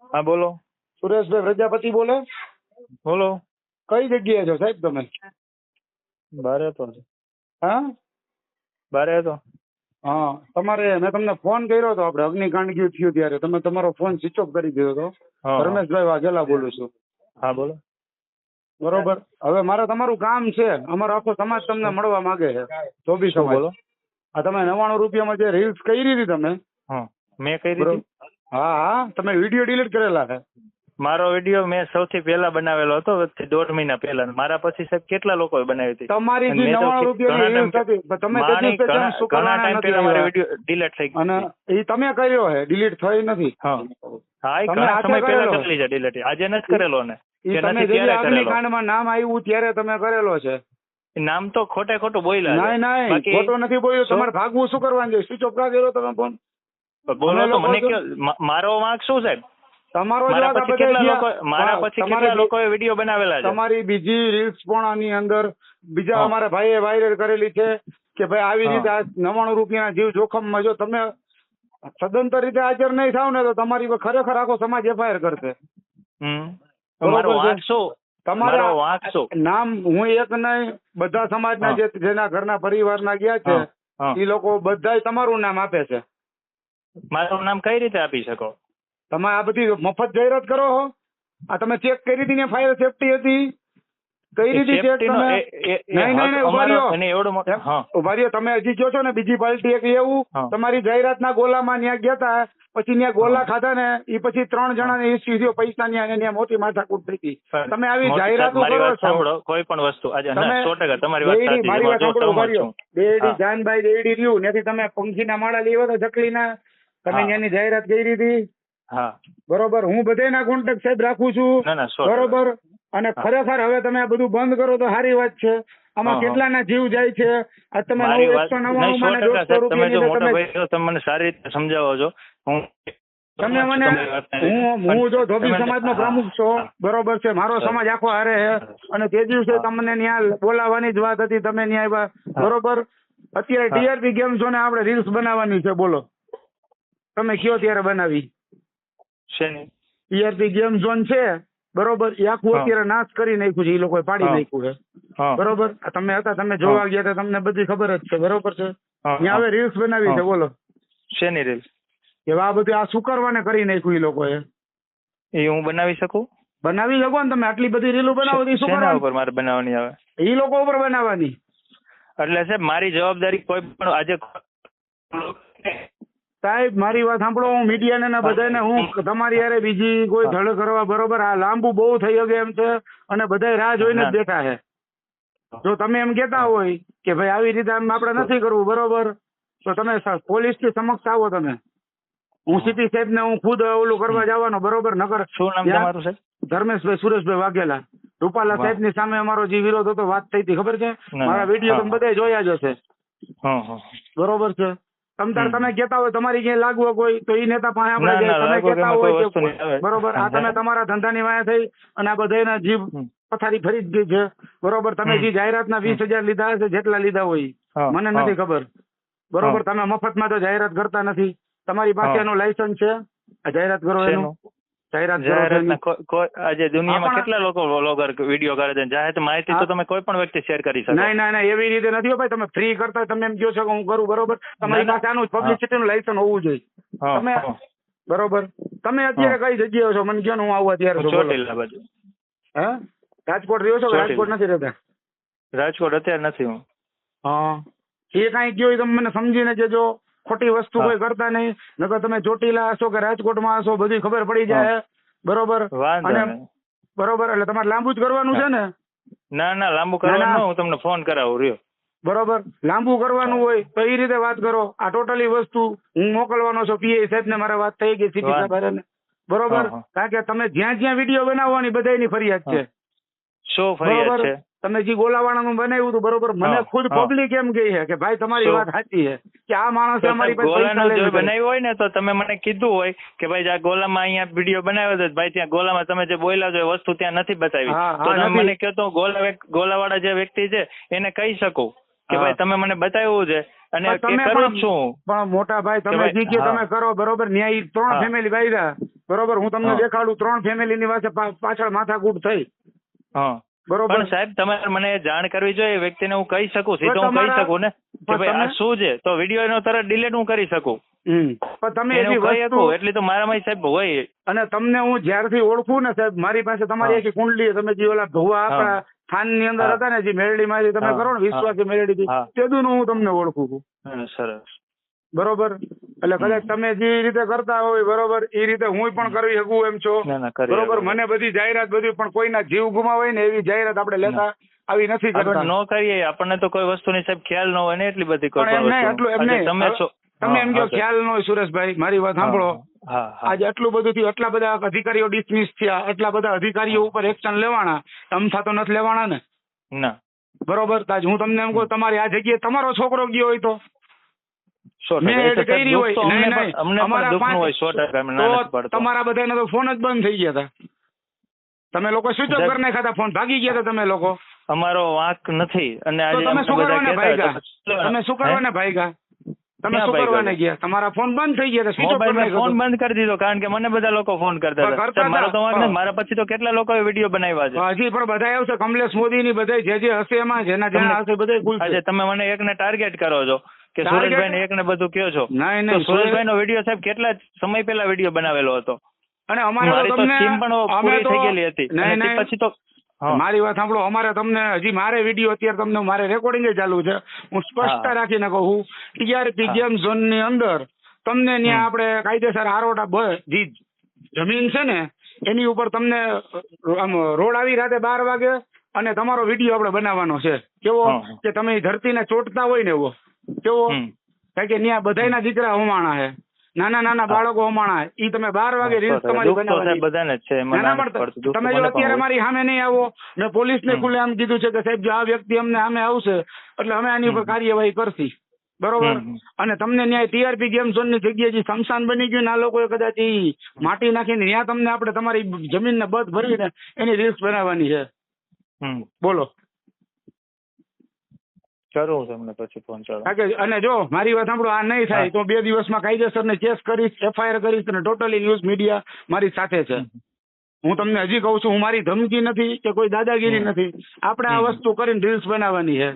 હા બોલો. સુરેશભાઈ પ્રજાપતિ બોલે. બોલો. કઈ જગ્યાએ છો સાહેબ તમે? બારે હતો. હા બારે હતો. હા, તમારે મેં તમને ફોન કર્યો હતો, આપણે અગ્નિકાંડ ગયું થયું ત્યારે તમે તમારો ફોન સ્વિચ ઓફ કરી દીધો હતો. હા. રમેશભાઈ વાઘેલા બોલું છું. હા બોલો. બરોબર. હવે મારે તમારું કામ છે, અમારો આખો સમાજ તમને મળવા માંગે છે, ધોબી શું સમાજ. બોલો? આ તમે 99 રૂપિયામાં જે રીલ્સ કરી હતી તમે, હા મેં કરી બરોબર? હતી. હા હા, તમે વિડીયો ડિલીટ કરેલા છે. મારો વિડીયો મેં સૌથી પહેલા બનાવેલો હતો, 1.5 મહિના પહેલા. મારા પછી સાહેબ કેટલા લોકોએ બનાવી હતી. તમારી અને જે મેં તો 99 રૂપિયાની રીલ્સ હતી, પણ તમે તેજસભાઈ કેમ શું ઘણા કરવાના ટાઈમ નથી પહેલા મારો આવ્યા? વિડીયો ડિલીટ થઈ ગયો. અને એ તમે કર્યો છે, ડિલીટ થઈ નથી. હા હા, એ તમે ઘણા હાથે સમય પહેલા કરેલો. કરેલી છે ડિલીટ. આજે નથી કરેલો ને, એ કે તમે નથી જે ત્યારે કરેલો. અગ્નિકાંડમાં નામ આવ્યું ત્યારે તમે કરેલો છે. નામ તો ખોટે ખોટું બોલ્યા છે. નહીં, બાકી ખોટો નથી બોલ્યો. શું? તમારે ભાગવું શું કરવાનું છે? સ્વિચ ઓફ કા કર્યો તમે ફોન? બોલો અમે તો લોકો મને જો- કયો મારો વાંક શું સાહેબ? તમારો જ મારા વાંક. પછી કેટલા લોકો કેટલા લોકોએ વિડીયો બનાવેલા છે. તમારી બીજી રીલ્સ પણ આની અંદર બીજા હા. અમારા ભાઈએ વાયરલ કરેલી છે કે ભાઈ આવી હા. રીતે આ 99 રૂપિયાના જીવ જોખમમાં જો તમે સદંતર રીતે હાજર નહીં થાવ ને તો તમારી પર ખરેખર આખો સમાજ એફઆઈઆર કરશે. તો મારો બરોબર છે. વાંક શું? તમારે મારો વાંક શું? નામ હું એક નહીં, બધા સમાજના હા. જેના ઘરના પરિવારના ગયા છે હા. હા. એ લોકો બધાય તમારું નામ આપે છે. મારું નામ કઈ રીતે આપી શકો? તમે આ બધી મફત જાહેરાત કરો છો. આ તમે ચેક કરી હતી ને, ફાયર સેફટી હતી કઈ રીતે ચેક સેફ્ટી નો તમે? નહીં, ઉભા રહ્યો. એને એવડો મોટો. હા. ઉભા રહ્યો. તમે હજી કહો છો ને બીજી પાર્ટી એક એવું હા. તમારી જાહેરાતના ગોલામાં ત્યાં ગયા હતા, પછી ત્યાં ગોલા હા. ખાધા ને એ પછી 3 જણાને ઇસ્યુ થયો પૈસા ત્યાં મોટી માથાકૂટ થઈ હતી. તમે આવી જાહેરાતો મારી કરો વાત છો. સાંભળો. કોઈ પણ વસ્તુ આજે તમે 100% તમારી વાત દેડી, સાચી છે. મારી વાત જો સાંભળો, ઉભા સહમત રહ્યો. છું. દેડી હા. જાનભાઈ દેડી રહ્યું ત્યાંથી તમે પંખીના માળા લેવા તો ચકલીના, તમે હા. ત્યાંની જાહેરાત કરી હતી. હા. બરોબર. હું બધાના કોન્ટેક્ટ સાહેબ રાખું છું. ના ના 100%. બરોબર. અને હા. ખરેખર હવે તમે આ બધું બંધ કરો તો સારી વાત છે. આમાં હા. કેટલાના જીવ જાય છે. આ તમે મારી વાત 199 નહીં, માં 100% 150 સાહેબ. તમે જો રૂપિયાની મોટા તમે ભાઈ છો, તમે મને સારી રીતે સમજાવો છો. હું તમે મને તમારી વાતને હું જો ધોબી તમે- સમાજનો હા. પ્રમુખ છો, બરોબર છે. મારો સર. સમાજ આખો હારે છે અને તે દિવસે હા. તમને ત્યાં બોલાવવાની જ વાત હતી, તમે ત્યાં આવ્યા. હા. બરોબર. અત્યારે હા. ટીઆરપી ગેમ ઝોને આપણે રીલ્સ બનાવવાની છે, બોલો તમે કયો ત્યારે બનાવી? શેની? ટીઆરપી ગેમ ઝોન છે, બરોબર. એ આખું હા. અત્યારે નાશ કરી નાખ્યું છે, એ લોકોએ પાડી હા. નાખ્યું છે. હા. બરોબર. આ તમે હતા, તમે જોવા ગયા હતા, તમને બધી ખબર જ છે. બરોબર છે. હા. ત્યાં હવે રીલ્સ બનાવી છે, બોલો શેની રીલ? કે આ બધું આ શુકરવાને કરી નાખ્યું એ લોકોએ. એ હું બનાવી શકું? બનાવી શકો ને તમે. આટલી બધી રીલો બનાવો તો શું શેના કરવાનું? ઉપર મારે બનાવવાની આવે? એ લોકો ઉપર બનાવવાની. એટલે સાહેબ મારી જવાબદારી કોઈ પણ આજે સાહેબ મારી વાત સાંભળો. હું મીડિયાને ને બધાને હું તમારી યારે બીજી કોઈ ધડ કરવા, બરોબર, આ લાંબુ બહુ થઈ ગયું એમ છે અને બધા રાહ જોઈને જ બેઠા છે. જો તમે એમ કહેતા હોય કે ભાઈ આવી રીતે આમ આપણે નથી કરવું, બરોબર, તો તમે પોલીસ થી સમક્ષ આવો. તમે હું સીપી સાહેબ ને હું ખુદ ઓલું કરવા જવાનો, બરોબર. નગર શું નામ તમારું સાહેબ? ધર્મેશભાઈ સુરેશભાઈ વાઘેલા. રૂપાલા વાહ. સાહેબ ની સામે અમારો જે વિરોધ હતો, વાત થઈ હતી, ખબર છે? ના, મારા વિડીયો હા. તમે બધા જોયા જ હશે. હા હા. બરોબર છે. તમે કહેતા હોય તમારી ક્યાંય લાગવો કોઈ તો એ નેતા પાસે આપણે ના જાય. ના તમે લાગો કે કહેતા એમાં કોઈ હોય વસ્તુ નહીં આવે. કે બરોબર, આ તમે તમારા ધંધાની વાયા થઈ અને આ બધાના જીવ પથારી ફરી જ ગઈ છે. બરોબર. તમે જે જાહેરાતના 20,000 લીધા હશે, જેટલા લીધા હોય હા. મને નથી ખબર. બરોબર. તમે મફતમાં તો જાહેરાત કરતા નથી. તમારી પાસે એનું લાયસન્સ છે આ જાહેરાત કરો એનું? શેનું? જાહેરાત કરો છો એનું? જાહેરાતના કોઈ આજે દુનિયામાં આપણા- કેટલા લોકો વ્લોગર વિડીયો કરે છે. જાહેર માહિતી તો તમે કોઈ પણ વ્યક્તિ શેર કરી શકો. નહીં નહીં નહીં, એવી રીતે નથી હો ભાઈ. તમે ફ્રી કરતા તમે એમ કહો છો કે હું કરું, બરોબર. તમારી ના, પાસે આનું હા. પબ્લિસિટીનું લાયસન્સ હોવું જોઈએ. હા, તમે હા. બરોબર. તમે અત્યારે કઈ જગ્યાએ છો? મને કહો ને, હું આવું અત્યારે તો. બોલો. ચોટીલા બાજુ. હે? રાજકોટ રહ્યો છો કે રાજકોટ ચોટીલા. નથી રહેતા? રાજકોટ અત્યારે નથી હું. હા. એ કાંઈ કયો એ તમે મને સમજીને કહેજો. ખોટી વસ્તુ હા. કોઈ કરતા નહીં. નકર તમે ચોટીલા હશો કે રાજકોટમાં હશો, બધી ખબર પડી જાય. બરોબર. વાંધો અને નહીં. બરોબર, એટલે તમારે લાંબુ જ કરવાનું છે ને? ના ના લાંબુ કરવાનું ના. ન, હું તમને ફોન કરાવું રહ્યો. બરોબર. લાંબુ કરવાનું હોય તો એ રીતે વાત કરો. આ ટોટલી વસ્તુ હું મોકલવાનો છું પીઆઈ સાહેબ ને, મારે વાત થઈ ગઈ સીપી સાહેબ હારે. બરોબર. હા. કારણ કે તમે જ્યાં જ્યાં વિડીયો બનાવવાની બધાની ફરિયાદ છે. શું ફરિયાદ બરોબર. છે? તમે જે ગોલાવાળાનું બનાવ્યું હતું, બરોબર, મને હા, ખુદ હા. પબ્લિક એમ કહે છે કે ભાઈ તમારી શું? વાત સાચી છે કે આ માણસે તો અમારી સાહેબ પાસે પૈસા ગોલાનું જો લઈને કરે. બનાવ્યું હોય ને તો તમે મને કીધું હોય કે ભાઈ આ ગોલામાં અહીંયા વિડીયો બનાવ્યો છે, ભાઈ ત્યાં ગોલામાં તમે જે બોલ્યા છો એ વસ્તુ ત્યાં નથી બતાવી. હા, હા, તો તમે નથી. મને કહો તો ગોલાવાળા જે વ્યક્તિ છે એને કહી શકું કે હા. ભાઈ તમે મને બતાવ્યું છે અને પણ એ તમે કરું જ છું. પણ મોટા ભાઈ કે તમે ભાઈ, જે કે હા. તમે કરો, બરોબર. ન્યાય 3 હા. ફેમિલી વાયરા, બરોબર, હું તમને હા. દેખાડું 3 ફેમિલીની પાસે પાછળ માથાકૂટ થઈ. હા બરોબર, પણ સાહેબ તમારે મને જાણ કરવી જોઈએ, એ વ્યક્તિને હું કહી શકું, સીધો હું કહી તમારા- શકું ને કે ભાઈ આ શું છે, તો વિડીયો એનો તરત ડિલીટ હું કરી શકું, પણ તમે એને એવી હું કહી વસ્તુ, શકું એટલી તો મારામાં સાહેબ હોય. અને તમને હું જ્યારથી ઓળખું ને સાહેબ, મારી પાસે તમારી હા. આખી કુંડલી, તમે જે ઓલા ભુવા હા. આપણા ખાન ની અંદર હા. હતા ને, જે મેરડી મારી તમે હા. કરો ને, વિશ્વાસી મેરડી હા. તેદું હું તમને ઓળખું છું. સરસ. બરોબર, એટલે કદાચ તમે જે રીતે કરતા હોય બરોબર એ રીતે હું પણ કરી શકું એમ છો. ના ના કરી બરોબર, શકો. મને બધી જાહેરાત બધી, પણ કોઈના જીવ ગુમાવાય ને એવી જાહેરાત આપણે લેતા આવી નથી કરતા. આપણે ન કરીએ, આપણને તો કોઈ વસ્તુની સાહેબ ખ્યાલ ન હોય ને એટલી બધી કોઈ પણ એમ નહીં, એટલું એમ નહીં. તમે છો તમે એમ કહો ખ્યાલ ન હોય સુરેશભાઈ, મારી વાત સાંભળો. હા હા આજે આટલું બધું થયું, આટલા બધા અધિકારીઓ ડિસમિસ થયા, આટલા બધા અધિકારીઓ ઉપર એક્શન લેવાના, અમથા તો નથી લેવાના ને. ના બરોબર, તાજ હું તમને એમ કહું, તમારી આ જગ્યાએ તમારો છોકરો ગયો હોય તો 100% મેં એ તો એડ કરી દુઃખ હોય, તો અમને નહીં, પણ- નહીં, અમને પણ અમારા દુઃખનું હોય 5 100% એમ ના નથી તો પાડતો. તમારા બધાના તો ફોન જ બંધ થઈ ગયા હતા. તમે લોકો સ્વિચ ઓફ સાહેબ, કરી નાખ્યા હતા, ફોન ભાગી ગયા હતા તમે લોકો. અમારો વાંક નથી. અને તો આજે તમે શું બધા કરવાને કહેતા ભાગ્યા? હોય તો- તમે શું કરવાને ભાગ્યા? તમે ક્યાં શું ભાગ્યા કરવાને હતા? ગયા? તમારા ફોન બંધ થઈ ગયા હતા, સ્વિચ ઓફ કરી મોબાઈલ મેં ફોન નાખ્યો. બંધ કરી દીધો, કારણ કે મને બધા લોકો ફોન કરતા પણ હતા. કરતા સાહેબ, મારો તો વાંક હતા. નથી. મારા પછી તો કેટલા લોકોએ વિડીયો બનાવ્યા છે. હજી પણ બધા આવશે, કમલેશ મોદી ની બધા જે હશે એમાં, જેના જેના હશે બધા આજે ખુલશે. તમે મને એકને ટાર્ગેટ કરો છો કે Target? સુરેશભાઈ ને એકને બધું કહો છો. નહીં, તો નહીં, સુરેશભાઈ નો વિડીયો સાહેબ કેટલા સમય પહેલા વિડીયો બનાવેલો હતો. અને અમારે મારી તો તો તમને સ્કીમ પણ અમે પૂરી તો થઈ ગયેલી હતી. નહીં, અને તે નહીં, પછી તો હા. મારી વાત સાંભળો, અમારે તમને હજી મારે વિડીયો અત્યારે તમને મારે રેકોર્ડિંગ ચાલુ છે. હું સ્પષ્ટતા રાખીને કહું, TRP ગેમ ઝોન ની અંદર તમને ત્યાં આપણે કાયદેસર આરોટા જે જમીન છે ને એની ઉપર તમને આમ રોડ આવી રાતે 12 વાગે અને તમારો વિડીયો આપણે બનાવવાનો છે. કેવો કે તમે ધરતીને ચોટતા હોય ને એવો. કેવો કારણ કે ત્યાં બધાયના દીકરા હોમાણા છે, નાના નાના બાળકો હોમાણા છે. ઈ તમે 12 વાગે રીલ્સ તમારી બનાવવાની. બધાને જ છે. ના, પણ તમે જો અત્યારે મારી સામે નહીં આવો, મેં પોલીસને ખુલ્લે આમ કીધું છે કે સાહેબ જો આ વ્યક્તિ અમને સામે આવશે એટલે અમે આની ઉપર કાર્યવાહી કરશી. બરોબર, અને તમને ન્યાય TRP ગેમ ઝોન ની જગ્યાએ જે સ્મશાન બની ગયું ને, આ લોકોએ કદાચ ઈ માટી નાખીને ત્યાં તમને આપણે તમારી જમીનને બધ ભરીને એની રીલ્સ બનાવવાની છે. બોલો, કરું તમને પછી ફોન ચાલો. અને જો મારી વાત સાંભળો, આ નહીં થાય તો 2 દિવસમાં કાયદેસરને કેસ કરીશ, FIR કરીશ, અને ટોટલી ન્યૂઝ મીડિયા મારી સાથે છે. હું તમને હજી કહું છું, હું મારી ધમકી નથી કે કોઈ દાદાગીરી નથી. આપણે આ વસ્તુ કરીને રીલ્સ બનાવવાની છે.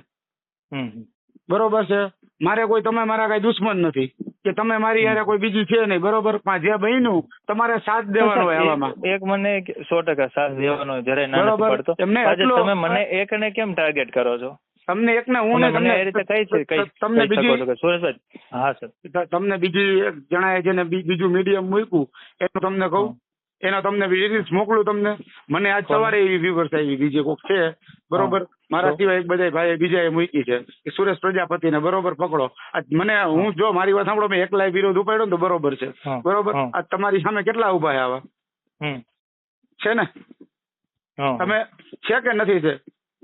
બરોબર છે, મારે કોઈ, તમે મારા કઈ દુશ્મન નથી કે તમે મારી યારે કોઈ બીજી છે નહીં. બરોબર, જે બન્યું તમારે સાથ દેવાનો હોય આવામાં. એક મને 100% સાથ દેવાનો જરાય ના નથી પડતો. આજે તમે મને એકને કેમ ટાર્ગેટ કરો છો? તમને એકને હું ને તમને એ રીતે તમને બીજી સુરેશભાઈ, હા સર, તમને બીજી એક જણાએ જેને બીજું મીડિયમ મૂક્યું એનું તમને કહું, એનો તમને રીલ્સ મોકલું તમને. મને આજ સવારે એવી વ્યુઅર્સ આવી, બીજે કોક છે બરોબર, મારા સિવાય એક બધા ભાઈ બીજાએ મૂકી છે કે સુરેશ પ્રજાપતિને બરોબર પકડો. મને હું જો મારી વાત સાંભળો, મેં એકલાય વિરોધ ઉપાડ્યો ને તો બરોબર છે. બરોબર, આ તમારી સામે કેટલા ઉભા આવા છે ને, તમે છે કે નથી છે?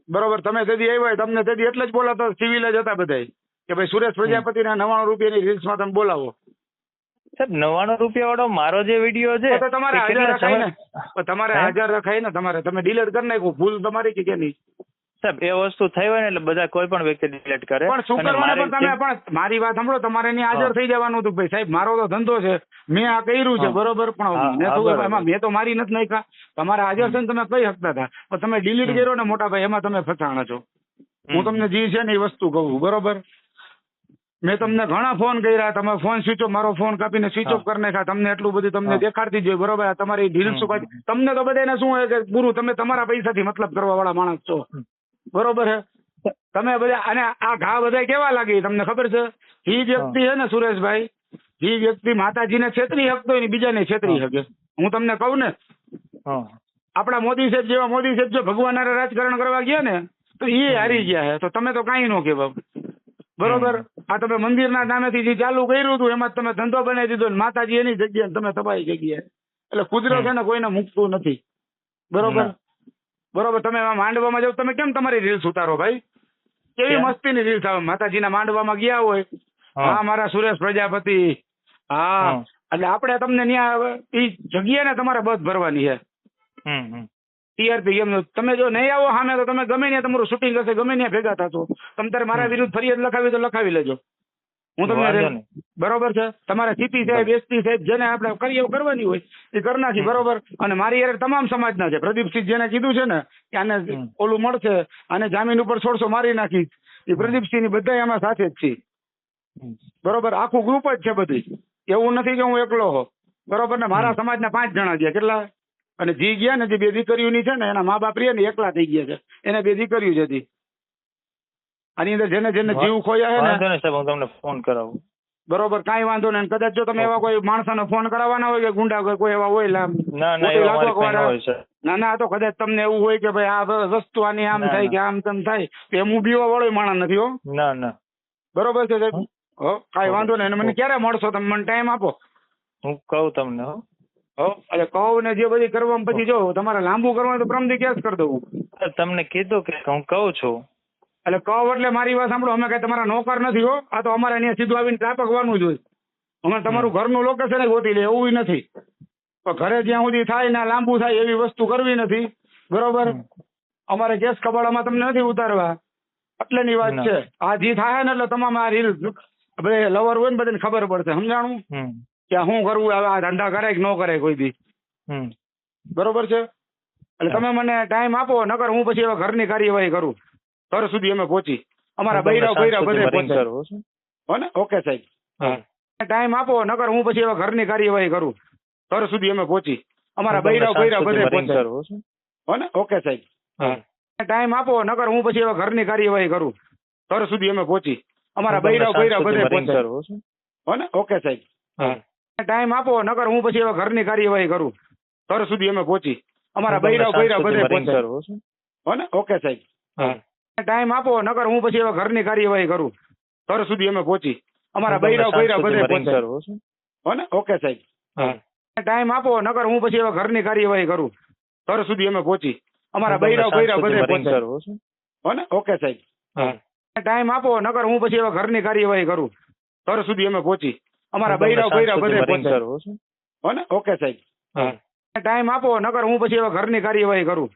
બરોબર, તમે તેથી આવ્યા તમને તેથી એટલે જ બોલાતો સિવિલ જ હતા બધા કે ભાઈ સુરેશ પ્રજાપતિના 99 રૂપિયાની રીલ્સમાં તમે બોલાવો. સાહેબ 99 રૂપિયા વાળો મારો જે વિડીયો છે તો તમારે હાજર રખાય ને, તમારે હાજર રખાય ને, તમારે તમે ડિલીટ કરી નાખો, ભૂલ તમારી કે નહીં? સાહેબ એ વસ્તુ થઈ હોય ને એટલે બધા કોઈ પણ વ્યક્તિ ડિલીટ કરે. પણ શું કરવાનું? પણ તમે પણ મારી વાત સાંભળો, તમારે એની હાજર થઈ જવાનું હતું. ભાઈ સાહેબ મારો તો ધંધો છે, મેં આ કર્યું છે બરોબર, પણ મેં તો મારી નથી નાખ્યા. તમારે હાજર છે ને તમે કહી શકતા હતા, પણ તમે ડિલીટ કર્યો ને મોટા ભાઈ, એમાં તમે ફસાણા છો. હું તમને જે છે ને એ વસ્તુ કહું. બરોબર, મેં તમને ઘણા ફોન કર્યા, તમે ફોન સ્વિચ ઓફ, મારો ફોન કાપીને સ્વિચ ઓફ કરી નાખ્યા. તમને એટલું બધું તમને દેખાડતી જ હોય. બરોબર, તમારી રીલ્સ તમને તો બધાને શું હોય કે પૂરું તમે તમારા પૈસાથી મતલબ કરવા વાળા માણસ છો. બરોબર છે, તમે બધા. અને આ ઘા બધા કેવા લાગે તમને ખબર છે? એ વ્યક્તિ છે ને સુરેશભાઈ, એ વ્યક્તિ માતાજીને છેતરી શકતો હોય ને બીજાને છેતરી શકે. હું તમને કહું ને, આપણા મોદી સાહેબ જેવા મોદી સાહેબ જો ભગવાન હારે રાજકારણ કરવા ગયા ને તો એ હારી ગયા છે. તો તમે તો કાંઈ ન કહેવાય. બરોબર, આ તમે મંદિરના નામેથી જે ચાલુ કર્યું હતું એમાં તમે ધંધો બનાવી દીધો, માતાજી એની જગ્યાએ તમે તમારી જગ્યાએ. એટલે કુદરત છે ને કોઈને મૂકતું નથી. બરોબર, બરોબર, તમે માંડવામાં જાવ, તમે કેમ તમારી રીલ્સ ઉતારો ભાઈ? કેવી મસ્તીની રીલ્સ આવે. માતાજીના માંડવામાં ગયા હોય, હા મારા સુરેશ પ્રજાપતિ, હા, એટલે આપણે તમને ત્યાં એ જગ્યાને તમારે બસ ભરવાની છે. TRP game. તમે જો નહીં આવો સામે તો તમે ગમે ત્યાં તમારું શૂટિંગ હશે, ગમે ત્યાં ભેગા થશો. તમે તારે મારા વિરુદ્ધ ફરિયાદ લખાવી તો લખાવી લેજો. હું તમને વાંધો નહીં. બરોબર છે. તમારે સીપી સાહેબ, એસપી સાહેબ, જેને આપણે કરીએ કરવાની હોય એ કરી નાખી. બરોબર. અને મારી યાર તમામ સમાજના છે. પ્રદીપસિંહ જેને કીધું છે ને કે આને ઓલું મળશે, આને જામીન ઉપર છોડશો મારી નાખી, એ પ્રદીપસિંહ ની બધા આમાં સાથે જ છે. બરોબર. આખું ગ્રુપ જ છે બધી. એવું નથી કે હું એકલો હો. બરોબર ને. મારા સમાજના 5 જણા ગયા. કેટલા? અને જી ગયા ને જે 2 દીકરીઓની છે ને એના મા બાપ રહ્યા ને એકલા થઈ ગયા છે. એને 2 દીકરીઓ જ હતી. આની અંદર જેને જેને જીવ ખોયા છે વાંધો ને, નહીં સાહેબ, હું તમને ફોન કરાવું. બરોબર, કાંઈ વાંધો નહીં. કદાચ જો તમે એવા કોઈ માણસોને ફોન કરાવવાના હોય કે ગુંડા કોઈ એવા હોય ના ના, મોટી એવા લાગવગ મારી પાસે ન વાળા, હોય સર. ના ના, તો કદાચ તમને એવું હોય કે ભાઈ આ વસ્તુ આની આમ ના, થાય ના. કે આમ તેમ થાય, તો એમ હું બીવા વાળો માણસ નથી હો. ના ના, બરોબર છે સાહેબ. હો, કાંઈ વાંધો નહીં. અને મને ઓકે. ક્યારે મળશો તમે? મને ટાઈમ આપો. હું કહું તમને હો. હો, એટલે કહું ને જે બધી કરવામાં પછી જો તમારે લાંબુ કરવાનું તો પ્રમદી કેસ કરી દઉં. તમને કીધું કે હું કહું છું. એટલે કહું એટલે મારી વાત સાંભળો, અમે કઈ તમારા નોકર નથી હો. આ તો અમારે અહીંયા સીધું આવીને ત્રાપકવાનું જ હોય. અમે તમારું ઘરનું લોકેશન ગોતી લે એવું નથી. પણ ઘરે જ્યાં સુધી થાય ને લાંબુ થાય એવી વસ્તુ કરવી નથી. બરોબર. અમારે કેસ કબાડામાં તમને નથી ઉતારવા. એટલેની વાત ના. છે. આ જે થાય ને એટલે તમામ આ રીલ બધા લવર હોય ને બધાને ખબર પડશે. સમજાણું કે આ શું કરવું, હવે આ ધંધા કરે કે ન કરે કોઈ દી. બરોબર છે. એટલે તમે મને ટાઈમ આપો, નકર હું પછી હવે ઘરની કાર્યવાહી કરું. ઘર સુધી અમે પહોંચી. અમારા બૈરા બૈરા બધે પહોંચે. હો ને? ઓકે સાહેબ. ટાઈમ આપો, નકર હું પછી હવે ઘરની કાર્યવાહી કરું. ઘર સુધી અમે પહોંચી. અમારા બૈરા બૈરા બધે પહોંચે. હો ને? ઓકે સાહેબ. ટાઈમ આપો, નકર હું પછી હવે ઘરની કાર્યવાહી કરું. ઘર સુધી અમે પહોંચી. અમારા બૈરા બૈરા બધે પહોંચે. હો ને? ઓકે સાહેબ. ટાઈમ આપો, નકર હું પછી હવે ઘરની કાર્યવાહી કરું. ઘર સુધી અમે પહોંચી. અમારા બૈરા બૈરા બધે પહોંચે. હો ને? ઓકે સાહેબ. ટાઈમ આપો, નકર હું પછી હવે ઘરની કાર્યવાહી કરું. ઘર સુધી અમે પહોંચી. અમારા બૈરા બૈરા બધે પહોંચે. હો ને? ઓકે સાહેબ. ટાઈમ આપો, નકર હું પછી હવે ઘરની કાર્યવાહી કરું. ઘર સુધી અમે પહોંચી. અમારા બૈરા બૈરા બધે પહોંચે. હો ને? ઓકે સાહેબ. ટાઈમ આપો, નકર હું પછી હવે ઘરની કાર્યવાહી કરું. ઘર સુધી અમે પહોંચી. અમારા બૈરા બૈરા બધે પહોંચે. હો ને? ઓકે સાહેબ. ટાઈમ આપો, નકર હું પછી હવે ઘરની કાર્યવાહી કરું.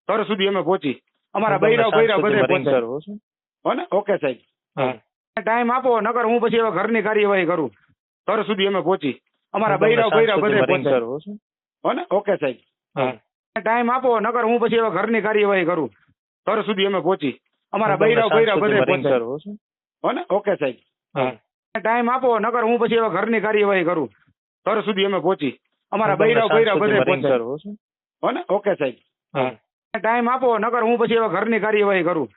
ઘર સુધી અમે પહોંચી. અમારા બૈરા બૈરા બધે પહોંચે. હો ને? ઓકે સાહેબ. ટાઈમ આપો, નકર હું પછી હવે ઘરની કાર્યવાહી કરું. ઘર સુધી અમે પહોંચી. અમારા બૈરા બૈરા બધે પહોંચે. હો ને? ઓકે સાહેબ. ટાઈમ આપો, નકર હું પછી હવે ઘરની કાર્યવાહી કરું. ઘર સુધી અમે પહોંચી. અમારા બૈરા બૈરા બધે પહોંચે. હો ને? ઓકે સાહેબ. ટાઈમ આપો, નકર હું પછી હવે ઘરની કાર્યવાહી કરું. ઘર સુધી અમે પહોંચી. અમારા બૈરા બૈરા બધે પહોંચે. હો ને? ઓકે સાહેબ. ટાઈમ આપો, નકર હું પછી હવે ઘરની કાર્યવાહી કરું.